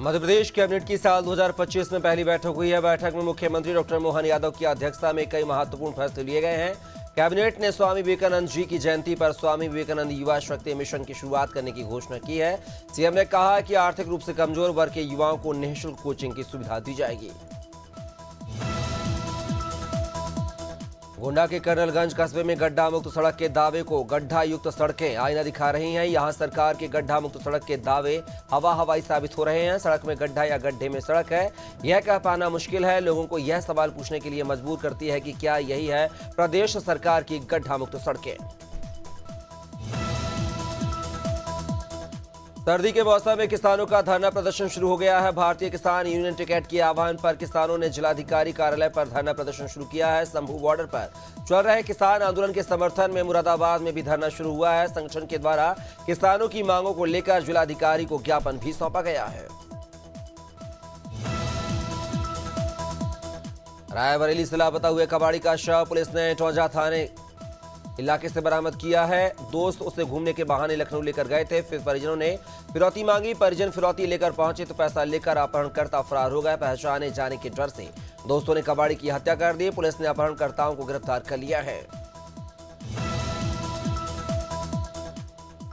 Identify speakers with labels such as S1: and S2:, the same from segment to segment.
S1: Madhya Pradesh cabinet की साल 2025 में पहली बैठक हुई है। बैठक में मुख्यमंत्री डॉक्टर मोहन यादव की अध्यक्षता में कई महत्वपूर्ण फैसले लिए गए हैं। कैबिनेट ने स्वामी विवेकानंद जी की जयंती पर स्वामी विवेकानंद युवा शक्ति मिशन की शुरुआत करने की घोषणा की है। सीएम ने कहा कि आर्थिक रूप से कमजोर वर्ग के युवाओं को निःशुल्क कोचिंग की सुविधा दी जाएगी। गोंडा के कर्नलगंज कस्बे में गड्ढा मुक्त सड़क के दावे को गड्ढा युक्त सड़कें आईना दिखा रही हैं। यहां सरकार के गड्ढा मुक्त सड़क के दावे हवाई साबित हो रहे हैं। सड़क में गड्ढा या गड्ढे में सड़क है, यह कह पाना मुश्किल है। लोगों को यह सवाल पूछने के लिए मजबूर करती है कि क्या यही है प्रदेश सरकार की गड्ढा मुक्त सड़कें। सर्दी के मौसम में किसानों का धरना प्रदर्शन शुरू हो गया है। भारतीय किसान यूनियन टिकैत के आह्वान पर किसानों ने जिलाधिकारी कार्यालय पर धरना प्रदर्शन शुरू किया है। शंभू बॉर्डर पर चल रहे किसान आंदोलन के समर्थन में मुरादाबाद में भी धरना शुरू हुआ है। संगठन के द्वारा किसानों की मांगों को लेकर जिलाधिकारी को ज्ञापन भी सौंपा गया है। रायबरेली से लापता हुए कबाड़ी का शव पुलिस ने टौंजा थाने इलाके से बरामद किया है। दोस्त उसे घूमने के बहाने लखनऊ लेकर गए थे, फिर परिजनों ने फिरौती मांगी। परिजन फिरौती लेकर पहुंचे तो पैसा लेकर अपहरणकर्ता फरार हो गए। पहचाने जाने के डर से दोस्तों ने कबाड़ी की हत्या कर दी। पुलिस ने अपहरणकर्ताओं को गिरफ्तार कर लिया है।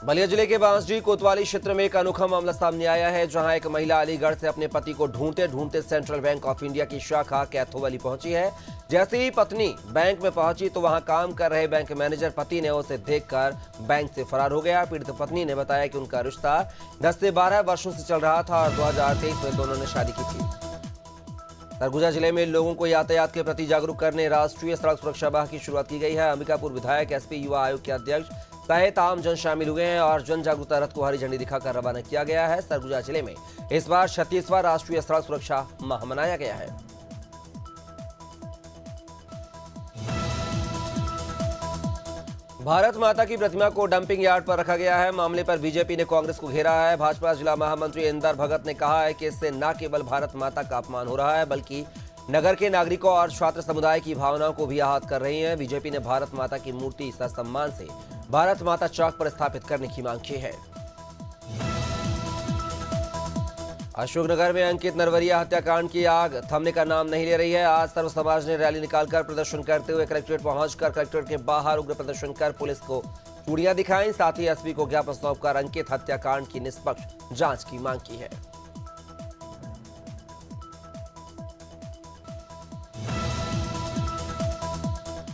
S1: बलिया जिले के बांसडीह कोतवाली क्षेत्र में एक अनोखा मामला सामने आया है, जहां एक महिला अलीगढ़ से अपने पति को ढूंढते ढूंढते सेंट्रल बैंक ऑफ इंडिया की शाखा कैथोवली पहुंची है। जैसे ही पत्नी बैंक में पहुंची तो वहां काम कर रहे बैंक मैनेजर पति ने उसे देखकर बैंक से फरार हो गया। पीड़ित पत्नी ने बताया कि उनका रिश्ता 10 से 12 वर्षों से चल रहा था और 2023 में दोनों ने शादी की थी। सरगुजा जिले में लोगों को यातायात के प्रति जागरूक करने राष्ट्रीय सड़क सुरक्षा माह की शुरुआत की गई है। अंबिकापुर विधायक एसपी युवा आयोग के अध्यक्ष सहित आम जन शामिल हुए हैं और जन जागरूकता रथ को हरी झंडी दिखाकर रवाना किया गया है। सरगुजा जिले में इस बार 36वां राष्ट्रीय सड़क सुरक्षा माह मनाया गया है। भारत माता की प्रतिमा को डंपिंग यार्ड पर रखा गया है। मामले पर बीजेपी ने कांग्रेस को घेरा है। भाजपा जिला महामंत्री इंदर भगत ने कहा है कि इससे न केवल भारत माता का अपमान हो रहा है बल्कि नगर के नागरिकों और छात्र समुदाय की भावनाओं को भी आहत कर रही है। बीजेपी ने भारत माता की मूर्ति ससम्मान से भारत माता चौक पर स्थापित करने की मांग की है। अशोकनगर में अंकित नरवरिया हत्याकांड की आग थमने का नाम नहीं ले रही है। आज सर्व समाज ने रैली निकालकर प्रदर्शन करते हुए कलेक्ट्रेट पहुंचकर कलेक्ट्रेट के बाहर उग्र प्रदर्शन कर पुलिस को चूड़ियां दिखाई। साथ ही एसपी को ज्ञापन सौंपकर अंकित हत्याकांड की निष्पक्ष जांच की मांग की है।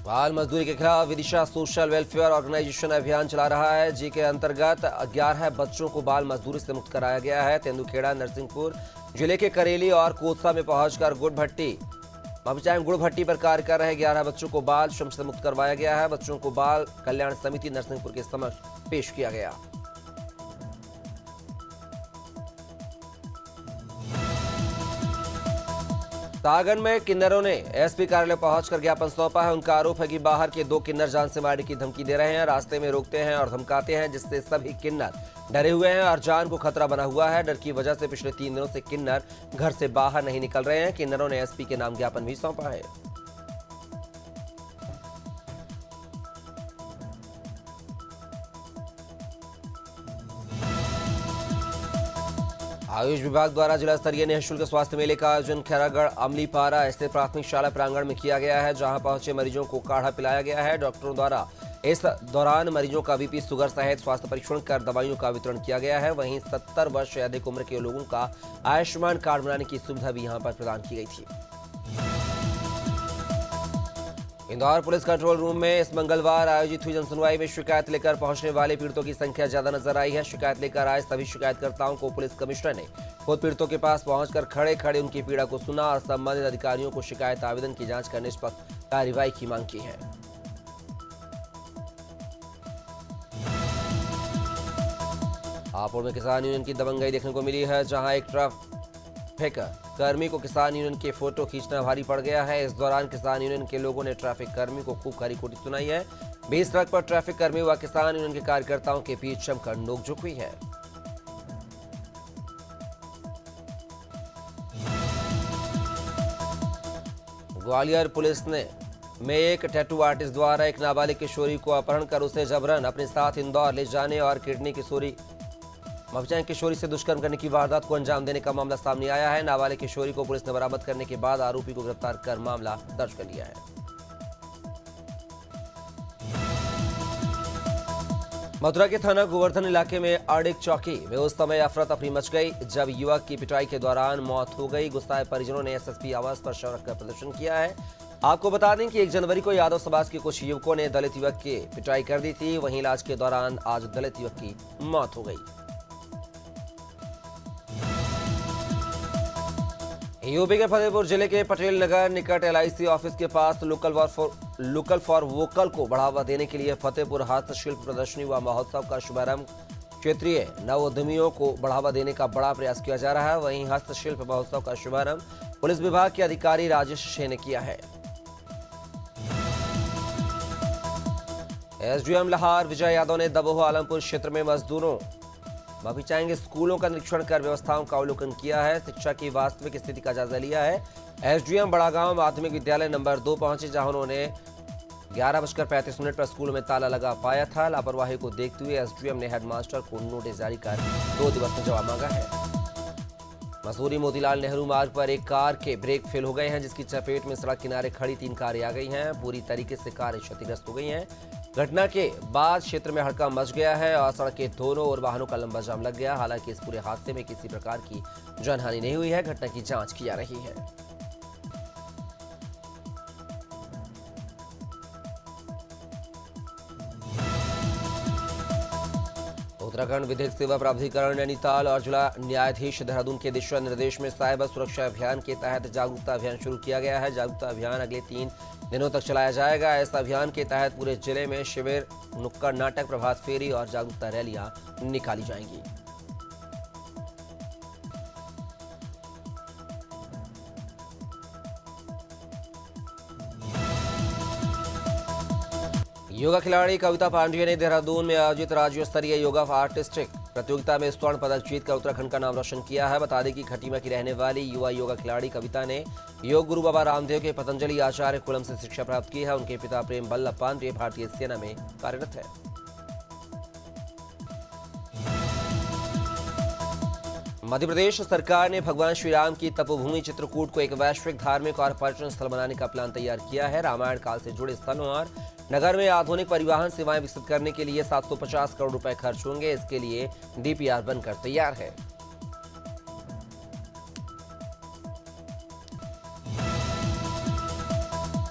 S1: बाल मजदूरी के खिलाफ विदिशा सोशल वेलफेयर ऑर्गेनाइजेशन अभियान चला रहा है, जिसके अंतर्गत 11 बच्चों को बाल मजदूरी से मुक्त कराया गया है। तेंदुखेड़ा नरसिंहपुर जिले के करेली और कोतसा में पहुंचकर गुड़ भट्टी पर कार्य कर रहे 11 बच्चों को बाल श्रम से मुक्त करवाया गया है। बच्चों को बाल कल्याण समिति नरसिंहपुर के समक्ष पेश किया गया। सागर में किन्नरों ने एसपी कार्यालय पहुंचकर ज्ञापन सौंपा है। उनका आरोप है कि बाहर के 2 किन्नर जान से मारने की धमकी दे रहे हैं, रास्ते में रोकते हैं और धमकाते हैं, जिससे सभी किन्नर डरे हुए हैं और जान को खतरा बना हुआ है। डर की वजह से पिछले 3 दिनों से किन्नर घर से बाहर नहीं निकल रहे हैं। किन्नरों ने एसपी के नाम ज्ञापन भी सौंपा है। आयुष विभाग द्वारा जिला स्तरीय निःशुल्क स्वास्थ्य मेले का आयोजन खैरागढ़ अमलीपारा स्थित प्राथमिक शाला प्रांगण में किया गया है, जहां पहुंचे मरीजों को काढ़ा पिलाया गया है। डॉक्टरों द्वारा इस दौरान मरीजों का बीपी शुगर सहित स्वास्थ्य परीक्षण कर दवाइयों का वितरण किया गया है। वहीं 70 वर्ष से अधिक उम्र के लोगों का आयुष्मान कार्ड बनाने की सुविधा भी यहां पर प्रदान की गई थी। इंदौर पुलिस कंट्रोल रूम में इस मंगलवार आयोजित हुई जनसुनवाई में शिकायत लेकर पहुंचने वाले पीड़ितों की संख्या ज्यादा नजर आई है। शिकायत लेकर आए सभी शिकायतकर्ताओं को पुलिस कमिश्नर ने खुद पीड़ितों के पास पहुंचकर खड़े खड़े उनकी पीड़ा को सुना और संबंधित अधिकारियों को शिकायत आवेदन की जांच कर निष्पक्ष कार्रवाई की मांग की है। हापुड़ में किसान यूनियन की दबंगई देखने को मिली है, जहां एक ट्रैफिक कर्मी को किसान यूनियन के फोटो खींचना भारी पड़ गया है। इस दौरान किसान यूनियन के लोगों ने ट्रैफिक कर्मी को खूब खरी खोटी सुनाई है। बीच सड़क पर ट्रैफिक कर्मी व किसान यूनियन के कार्यकर्ताओं के बीच जमकर नोकझोंक हुई है। ग्वालियर पुलिस ने में एक टैटू आर्टिस्ट द्वारा एक नाबालिग किशोरी को अपहरण कर उसे जबरन अपने साथ इंदौर ले जाने और किडनी किशोरी मफिया किशोरी से दुष्कर्म करने की वारदात को अंजाम देने का मामला सामने आया है। नाबालिग किशोरी को पुलिस ने बरामद करने के बाद आरोपी को गिरफ्तार कर मामला दर्ज कर लिया है। मथुरा के थाना गोवर्धन इलाके में अड़िक चौकी में उस समय अफरा तफरी मच गई जब युवक की पिटाई के दौरान मौत हो गई। गुस्साए परिजनों ने एसएसपी आवास पर शव रखकर प्रदर्शन किया है। आपको बता दें कि 1 जनवरी को यादव समाज के कुछ युवकों ने दलित युवक की पिटाई कर दी थी। वहीं इलाज के दौरान आज दलित युवक की मौत हो गई। यूपी के फतेहपुर जिले के पटेल नगर निकट एलआईसी ऑफिस के पास लोकल फॉर वोकल को बढ़ावा देने के लिए फतेहपुर हस्तशिल्प प्रदर्शनी व महोत्सव का शुभारंभ क्षेत्रीय नव उद्यमियों को बढ़ावा देने का बड़ा प्रयास किया जा रहा है। वहीं हस्तशिल्प महोत्सव का शुभारंभ पुलिस विभाग के अधिकारी राजेश शे ने किया है। एसडीएम लाहौर विजय यादव ने दबोह आलमपुर क्षेत्र में मजदूरों माफी चाहेंगे स्कूलों का निरीक्षण कर व्यवस्थाओं का अवलोकन किया है। शिक्षा की वास्तविक स्थिति का जायजा लिया है। एसडीएम बड़ागांव माध्यमिक विद्यालय नंबर 2 पहुंचे जहां उन्होंने 11:35 पर स्कूल में ताला लगा पाया था। लापरवाही को देखते हुए एसडीएम ने हेडमास्टर को नोटिस जारी कर 2 दिवस में जवाब मांगा है। मसूरी मोतीलाल नेहरू मार्ग पर एक कार के ब्रेक फेल हो गए हैं जिसकी चपेट में सड़क किनारे खड़ी 3 कारें आ गई हैं। पूरी तरीके से कारें क्षतिग्रस्त हो गई हैं। घटना के बाद क्षेत्र में हड़कंप मच गया है और सड़क के दोनों ओर वाहनों का लंबा जाम लग गया। हालांकि इस पूरे हादसे में किसी प्रकार की जानहानि नहीं हुई है। घटना की जांच की जा रही है। उत्तराखंड विधिक सेवा प्राधिकरण नैनीताल और जिला न्यायाधीश देहरादून के दिशा निर्देश में साइबर सुरक्षा अभियान के तहत जागरूकता अभियान शुरू किया गया है। जागरूकता अभियान अगले 3 दिनों तक चलाया जाएगा। इस अभियान के तहत पूरे जिले में शिविर, नुक्कड़ नाटक, प्रभात फेरी और जागरूकता रैलियां निकाली जाएंगी। योगा खिलाड़ी कविता पांडेय ने देहरादून में आयोजित राज्य स्तरीय योगा आर्टिस्टिक प्रतियोगिता में स्वर्ण पदक जीतकर उत्तराखंड का नाम रोशन किया है। बता दें कि खटीमा की रहने वाली युवा योगा खिलाड़ी कविता ने योग गुरु बाबा रामदेव के पतंजलि आचार्य कुलम से शिक्षा प्राप्त की है। उनके पिता प्रेम बल्लभ पांडेय भारतीय सेना में कार्यरत है। मध्य प्रदेश सरकार ने भगवान श्री राम की तपोभूमि चित्रकूट को एक वैश्विक धार्मिक और पर्यटन स्थल बनाने का प्लान तैयार किया है। रामायण काल से जुड़े स्थलों और नगर में आधुनिक परिवहन सेवाएं विकसित करने के लिए 750 करोड़ रुपए खर्च होंगे। इसके लिए डीपीआर बनकर तैयार है।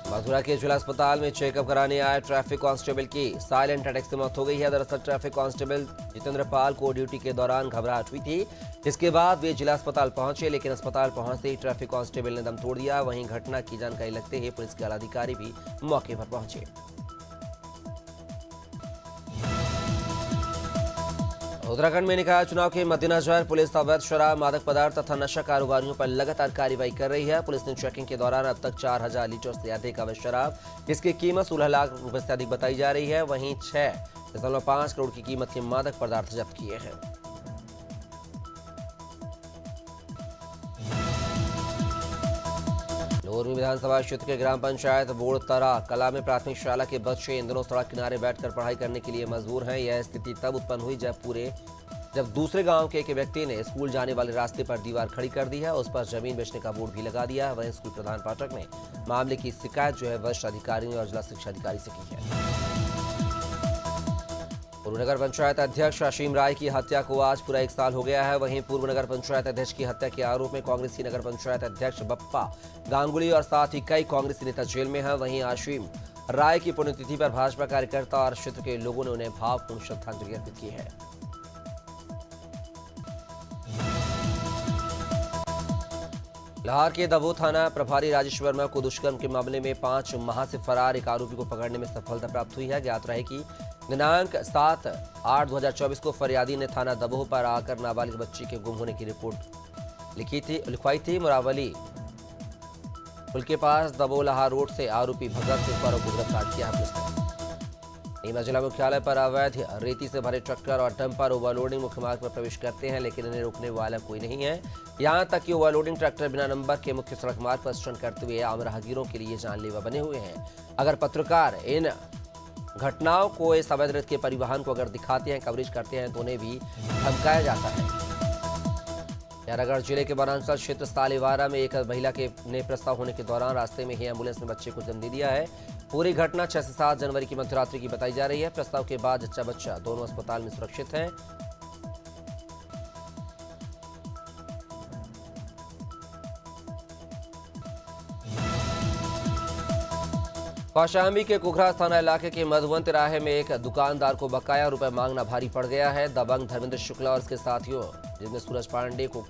S1: मथुरा के जिला अस्पताल में चेकअप कराने आए ट्रैफिक कांस्टेबल की साइलेंट अटैक से मौत हो गई है। दरअसल ट्रैफिक कांस्टेबल जितेंद्र पाल को ड्यूटी के दौरान घबराहट हुई थी, जिसके बाद वे जिला अस्पताल पहुंचे, लेकिन अस्पताल पहुंचते ही ट्रैफिक कांस्टेबल ने दम तोड़ दिया। वहीं घटना की जानकारी लगते ही पुलिस के अधिकारी भी मौके पर पहुंचे। उत्तराखंड में निकाय चुनाव के मद्देनजर पुलिस अवैध शराब, मादक पदार्थ तथा नशा कारोबारियों पर लगातार कार्रवाई कर रही है। पुलिस ने चेकिंग के दौरान अब तक 4000 लीटर से अधिक अवैध शराब, जिसकी कीमत 16 लाख रुपए से अधिक बताई जा रही है। वहीं 6.5 करोड़ की कीमत के मादक पदार्थ जब्त किए हैं। लोरमी विधानसभा क्षेत्र के ग्राम पंचायत बोड़तरा कला में प्राथमिक शाला के बच्चे इन दिनों सड़क किनारे बैठकर पढ़ाई करने के लिए मजबूर हैं। यह स्थिति तब उत्पन्न हुई जब दूसरे गांव के एक व्यक्ति ने स्कूल जाने वाले रास्ते पर दीवार खड़ी कर दी है। उस पर जमीन बेचने का बोर्ड भी लगा दिया है। वहीं स्कूल प्रधान पाठक ने मामले की शिकायत वरिष्ठ अधिकारियों और जिला शिक्षा अधिकारी से की है। पूर्व नगर पंचायत अध्यक्ष असीम राय की हत्या को आज पूरा 1 साल हो गया है। वहीं पूर्व नगर पंचायत अध्यक्ष की हत्या के आरोप में कांग्रेस की नगर पंचायत अध्यक्ष बप्पा गांगुली और साथ ही कई कांग्रेसी नेता जेल में हैं। वहीं असीम राय की पुण्यतिथि पर भाजपा कार्यकर्ता और क्षेत्र के लोगों ने उन्हें भावपूर्ण श्रद्धांजलि अर्पित की है। लाहौर के दबोह थाना प्रभारी राजेश वर्मा को दुष्कर्म के मामले में 5 माह से फरार एक आरोपी को पकड़ने में सफलता प्राप्त हुई है। ज्ञात रहे कि दिनांक 7/8/2024 को फरियादी ने थाना दबोह पर आकर नाबालिग बच्ची के गुम होने की रिपोर्ट लिखवाई थी। मुरावली पुल के पास दबोह लाहौर रोड से आरोपी भगत सिंह पर गिरफ्तार किया पुलिस ने। नीमच जिला मुख्यालय पर अवैध रेती से भरे ट्रैक्टर और डंपर ओवरलोडिंग मुख्य मार्ग पर प्रवेश करते हैं, लेकिन इन्हें रोकने वाला कोई नहीं है। यहां तक कि ओवरलोडिंग ट्रैक्टर बिना नंबर के मुख्य सड़क मार्ग पर स्टंट करते हुए आम राहगीरों के लिए जानलेवा बने हुए हैं। अगर पत्रकार इन घटनाओं को, इस अवैध रेत के परिवहन को अगर दिखाते हैं, कवरेज करते हैं तो उन्हें भी धमकाया जाता है। नारायणगढ़ जिले के वनांचल क्षेत्र सालीवारा में एक महिला ने प्रसव होने के दौरान रास्ते में ही एम्बुलेंस में बच्चे को जन्म दे दिया है। पूरी घटना 6 से 7 जनवरी की मध्यरात्रि की बताई जा रही है। प्रसव के बाद जच्चा बच्चा दोनों अस्पताल में सुरक्षित हैं। कौशाम्बी के कुखरा थाना इलाके के मधुवन तिराहे में एक दुकानदार को बकाया रुपए मांगना भारी पड़ गया है। दबंग धर्मेंद्र शुक्ला और उसके साथियों, जिसमें सूरज पांडे को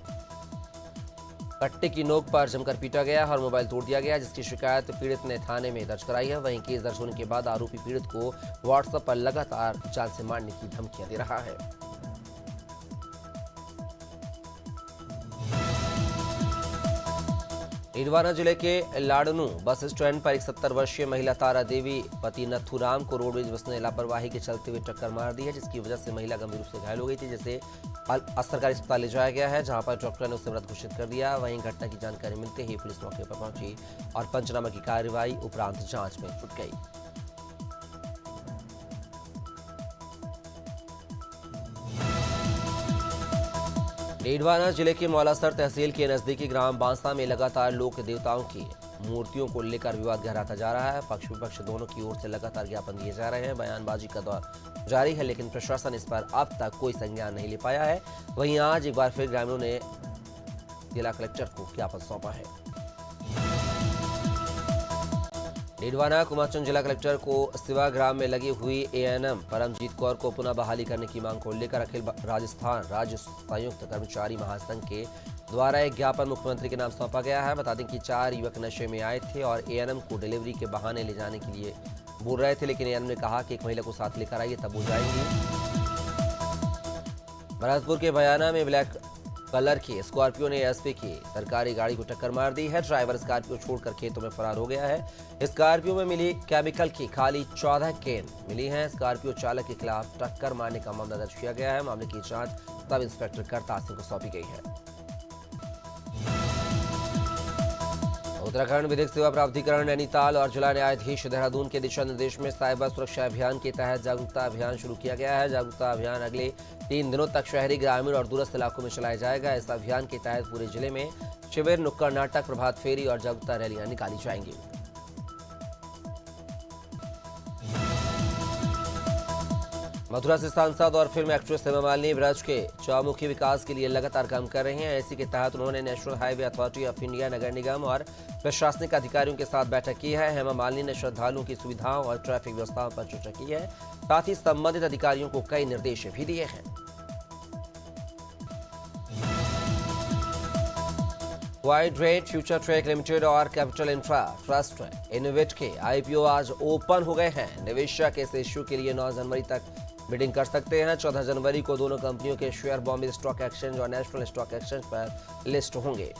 S1: कट्टे की नोक पर जमकर पीटा गया और मोबाइल तोड़ दिया गया, जिसकी शिकायत पीड़ित ने थाने में दर्ज कराई है। वहीं केस दर्ज होने के बाद आरोपी पीड़ित को व्हाट्सएप पर लगातार जान से मारने की धमकियां दे रहा है। ईडवाना जिले के लाडनू बस स्टैंड पर एक 70 वर्षीय महिला तारा देवी पति नथुराम को रोडवेज बस ने लापरवाही के चलते हुए टक्कर मार दी है, जिसकी वजह से महिला गंभीर रूप से घायल हो गई थी, जिसे सरकारी अस्पताल ले जाया गया है, जहां पर डॉक्टर ने उसे मृत घोषित कर दिया। वहीं घटना की जानकारी मिलते ही पुलिस मौके पर पहुंची और पंचनामा की कार्रवाई उपरांत जांच में जुट गई। ईडवाना जिले के मौलासर तहसील के नजदीकी ग्राम बांसा में लगातार लोक देवताओं की मूर्तियों को लेकर विवाद गहराता जा रहा है। पक्ष विपक्ष दोनों की ओर से लगातार ज्ञापन दिए जा रहे हैं। बयानबाजी का दौर जारी है, लेकिन प्रशासन इस पर अब तक कोई संज्ञान नहीं ले पाया है। वहीं आज एक बार फिर ग्रामीणों ने जिला कलेक्टर को ज्ञापन सौंपा है। ईडवाना कुमारचंद जिला कलेक्टर को सिवाग्राम में लगी हुई एएनएम परमजीत कौर को पुनः बहाली करने की मांग को लेकर अखिल राजस्थान राज्य संयुक्त कर्मचारी महासंघ के द्वारा एक ज्ञापन मुख्यमंत्री के नाम सौंपा गया है। बता दें कि 4 युवक नशे में आए थे और एएनएम को डिलीवरी के बहाने ले जाने के लिए बोल रहे थे, लेकिन एएनएम ने कहा कि एक महिला को साथ लेकर आइए तब वो जाएंगी। भरतपुर के बयाना में ब्लैक कलर की स्कॉर्पियो ने एसपी की सरकारी गाड़ी को टक्कर मार दी है। ड्राइवर स्कॉर्पियो छोड़कर खेतों में फरार हो गया है। स्कॉर्पियो में मिली केमिकल की खाली 14 कैन मिली हैं। स्कॉर्पियो चालक के खिलाफ टक्कर मारने का मामला दर्ज किया गया है। मामले की जांच सब इंस्पेक्टर करतार सिंह को सौंपी गई है। उत्तराखंड विधिक सेवा प्राधिकरण नैनीताल और जिला न्यायाधीश देहरादून के दिशा निर्देश में साइबर सुरक्षा अभियान के तहत जागरूकता अभियान शुरू किया गया है। जागरूकता अभियान अगले 3 दिनों तक शहरी, ग्रामीण और दूरस्थ इलाकों में चलाया जाएगा। इस अभियान के तहत पूरे जिले में शिविर, नुक्कड़ नाटक, प्रभात फेरी और जागरूकता रैलियां निकाली जाएंगी। मथुरा से सांसद और फिल्म एक्ट्रेस हेमा मालिनी ब्रज के चौमुखी विकास के लिए लगातार काम कर रही हैं। इसी के तहत उन्होंने national highway authority of India, नगर निगम और प्रशासनिक अधिकारियों के साथ बैठक की है। हेमा मालिनी ने श्रद्धालुओं की सुविधाओं और ट्रैफिक व्यवस्थाओं पर चर्चा की है। साथ ही संबंधित अधिकारियों को कई निर्देश भी दिए हैं। वाइड्रेट, फ्यूचर ट्रैक लिमिटेड और कैपिटल इंफ्रा ट्रस्ट इनोवेट के आईपीओ आज ओपन हो गए हैं। निवेशक इस इश्यू के लिए 9 जनवरी तक बिडिंग कर सकते हैं। 14 जनवरी को दोनों कंपनियों के शेयर बॉम्बे स्टॉक एक्सचेंज और नेशनल स्टॉक एक्सचेंज पर लिस्ट होंगे।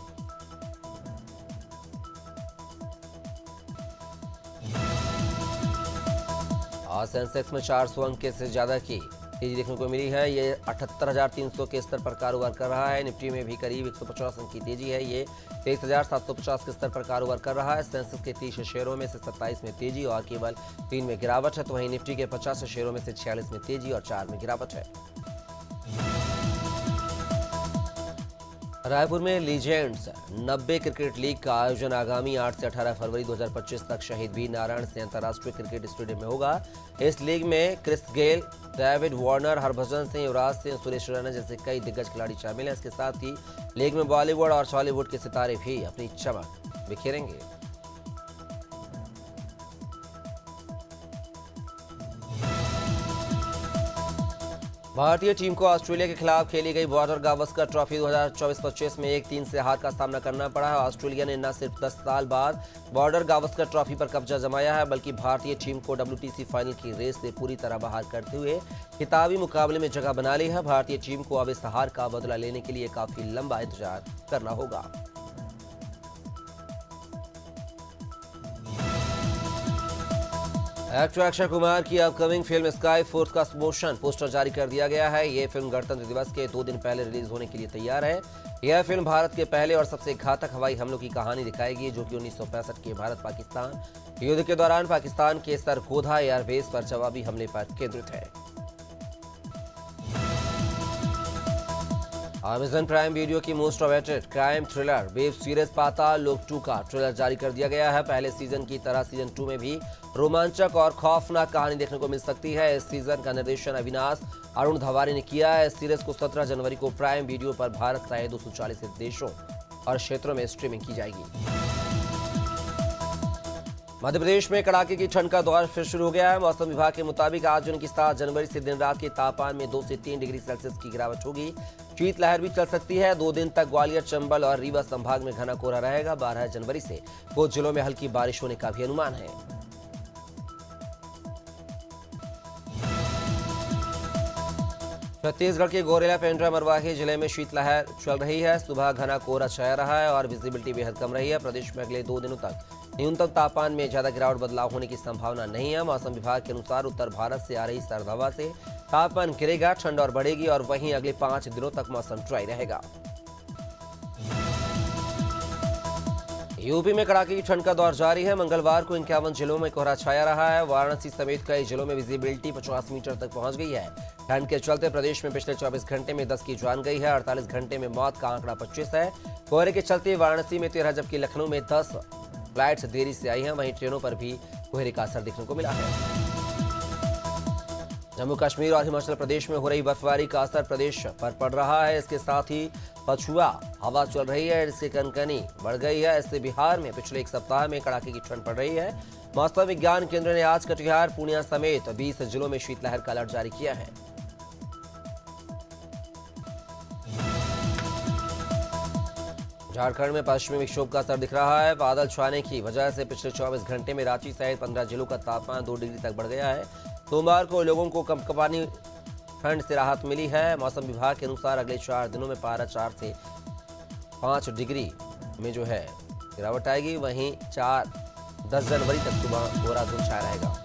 S1: आज सेंसेक्स में 400 अंक से ज्यादा की तेजी देखने को मिली है। ये 78,300 के स्तर पर कारोबार कर रहा है। निफ्टी में भी करीब 150 अंक की तेजी है। ये 23,750 के स्तर पर कारोबार कर रहा है। सेंसेक्स के 30 शेयरों में से 27 में तेजी और केवल 3 में गिरावट है, तो वहीं निफ्टी के 50 शेयरों में से 46 में तेजी और 4 में गिरावट है। रायपुर में लीजेंड्स 90 क्रिकेट लीग का आयोजन आगामी 8 से 18 फरवरी 2025 तक शहीद वीर नारायण सिंह अंतर्राष्ट्रीय क्रिकेट स्टेडियम में होगा। इस लीग में Chris Gayle, David Warner, Harbhajan Singh, Yuvraj Singh, Suresh Raina जैसे कई दिग्गज खिलाड़ी शामिल हैं। इसके साथ ही लीग में बॉलीवुड और हॉलीवुड के सितारे भी अपनी चमक बिखेरेंगे। भारतीय टीम को ऑस्ट्रेलिया के खिलाफ खेली गई बॉर्डर गावस्कर ट्रॉफी 2024-25 में 1-3 से हार का सामना करना पड़ा है। ऑस्ट्रेलिया ने न सिर्फ 10 साल बाद बॉर्डर गावस्कर ट्रॉफी पर कब्जा जमाया है, बल्कि भारतीय टीम को WTC फाइनल की रेस से पूरी तरह बाहर करते हुए खिताबी मुकाबले में जगह बना ली है। भारतीय टीम को अब इस हार का बदला लेने के लिए काफी लंबा इंतजार करना होगा। एक्टर अक्षय कुमार की अपकमिंग फिल्म स्काई फोर्स का मोशन पोस्टर जारी कर दिया गया है। ये फिल्म गणतंत्र दिवस के 2 दिन पहले रिलीज होने के लिए तैयार है। यह फिल्म भारत के पहले और सबसे घातक हवाई हमलों की कहानी दिखाएगी, जो कि 1965 के भारत पाकिस्तान युद्ध के दौरान पाकिस्तान के सरगोधा एयरबेस पर जवाबी हमले पर केंद्रित है। अमेजन प्राइम वीडियो की most awaited crime thriller web series Paatal Lok 2 का ट्रेलर जारी कर दिया गया है। पहले सीजन की तरह सीजन 2 में भी रोमांचक और खौफनाक कहानी देखने को मिल सकती है। इस सीजन का निर्देशन अविनाश अरुण धवारी ने किया है। इस सीरीज को 17 जनवरी को प्राइम वीडियो पर भारत सहित 240 देशों और क्षेत्रों में स्ट्रीमिंग की जाएगी। मध्य प्रदेश में कड़ाके की ठंड का दौर फिर शुरू हो गया है। मौसम विभाग के मुताबिक आज यानी कि 7 जनवरी से दिन रात के तापमान में 2 से 3 डिग्री सेल्सियस की गिरावट होगी। शीतलहर भी चल सकती है। 2 दिन तक ग्वालियर, चंबल और रीवा संभाग में घना कोहरा रहेगा। 12 जनवरी से कुछ जिलों में हल्की बारिश होने का भी अनुमान है। छत्तीसगढ़ के गोरेला पेंड्रा मरवाही जिले में शीतलहर चल रही है। सुबह घना कोहरा छाया रहा है और विजिबिलिटी बेहद कम रही है। प्रदेश में अगले 2 दिनों तक न्यूनतम तापमान में ज्यादा गिरावट बदलाव होने की संभावना नहीं है। मौसम विभाग के अनुसार उत्तर भारत से आ रही सर्द हवा से तापमान गिरेगा, ठंड और बढ़ेगी और वहीं अगले 5 दिनों तक मौसम ड्राई रहेगा। यूपी में कड़ाके की ठंड का दौर जारी है। मंगलवार को 51 जिलों में कोहरा छाया रहा है। वाराणसी समेत कई जिलों में विजिबिलिटी 50 मीटर तक पहुंच गई है। ठंड के चलते प्रदेश में पिछले 24 घंटे में 10 की जान गई है। 48 घंटे में मौत का आंकड़ा 25 है। कोहरे के चलते वाराणसी में 13 जबकि लखनऊ में 10 फ्लाइट्स देरी से आई हैं। वहीं ट्रेनों पर भी कोहरे का असर देखने को मिला है। जम्मू कश्मीर और हिमाचल प्रदेश में हो रही बर्फबारी का असर प्रदेश पर पड़ रहा है। इसके साथ ही पछुआ हवा चल रही है, इससे कनकनी बढ़ गई है। इससे बिहार में पिछले 1 सप्ताह में कड़ाके की ठंड पड़ रही है। मौसम विज्ञान केंद्र ने आज कटिहार, पूर्णिया समेत 20 जिलों में शीतलहर का अलर्ट जारी किया है। झारखंड में पश्चिमी विक्षोभ का असर दिख रहा है। बादल छाने की वजह से पिछले 24 घंटे में रांची सहित 15 जिलों का तापमान 2 डिग्री तक बढ़ गया है। सोमवार को लोगों को कंपकपानी ठंड से राहत मिली है। मौसम विभाग के अनुसार अगले 4 दिनों में पारा 4 से 5 डिग्री में जो है गिरावट आएगी। वहीं 10 जनवरी तक सुबह कोहरा धुंध छाया रहेगा।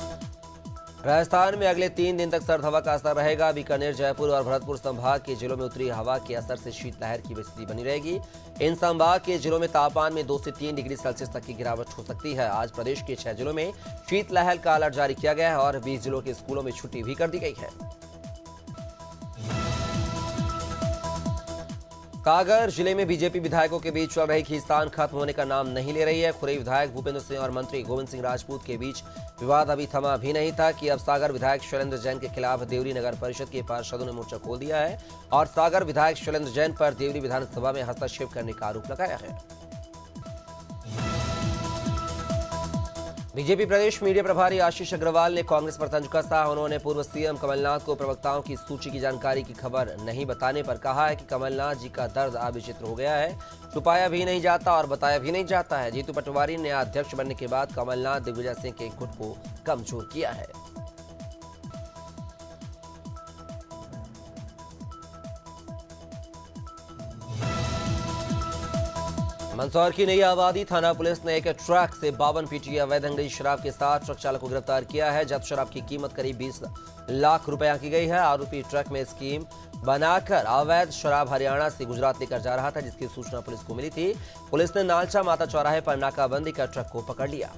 S1: राजस्थान में अगले 3 दिन तक सर्द हवा का असर रहेगा। बीकानेर, जयपुर और भरतपुर संभाग के जिलों में उत्तरी हवा के असर से शीतलहर की स्थिति बनी रहेगी। इन संभाग के जिलों में तापमान में 2 से 3 डिग्री सेल्सियस तक की गिरावट हो सकती है। आज प्रदेश के 6 जिलों में शीतलहर का अलर्ट जारी किया गया है और 20 जिलों के स्कूलों में छुट्टी भी कर दी गई है। सागर जिले में बीजेपी विधायकों के बीच चल रही खींचतान खत्म होने का नाम नहीं ले रही है। खुरई विधायक भूपेंद्र सिंह और मंत्री गोविंद सिंह राजपूत के बीच विवाद अभी थमा भी नहीं था कि अब सागर विधायक शैलेंद्र जैन के खिलाफ देवरी नगर परिषद के पार्षदों ने मोर्चा खोल दिया है और सागर विधायक शैलेंद्र जैन पर देवरी विधानसभा में हस्तक्षेप करने का आरोप लगाया है। बीजेपी प्रदेश मीडिया प्रभारी आशीष अग्रवाल ने कांग्रेस पर तंज कसा। उन्होंने पूर्व सीएम कमलनाथ को प्रवक्ताओं की सूची की जानकारी की खबर नहीं बताने पर कहा है कि कमलनाथ जी का दर्द अब विचित्र हो गया है, छुपाया भी नहीं जाता और बताया भी नहीं जाता है। जीतू पटवारी ने अध्यक्ष बनने के बाद कमलनाथ दिग्विजय सिंह के गुट को कमजोर किया है। मंदसौर की नई आबादी थाना पुलिस ने एक ट्रक से 52 पीटी अवैध अंग्रेजी शराब के साथ ट्रक चालक को गिरफ्तार किया है। जब्त शराब की कीमत करीब 20 लाख रुपए की गई है। आरोपी ट्रक में स्कीम बनाकर अवैध शराब हरियाणा से गुजरात लेकर जा रहा था, जिसकी सूचना पुलिस को मिली थी। पुलिस ने नालचा माता चौराहे पर नाकाबंदी कर ट्रक को पकड़ लिया।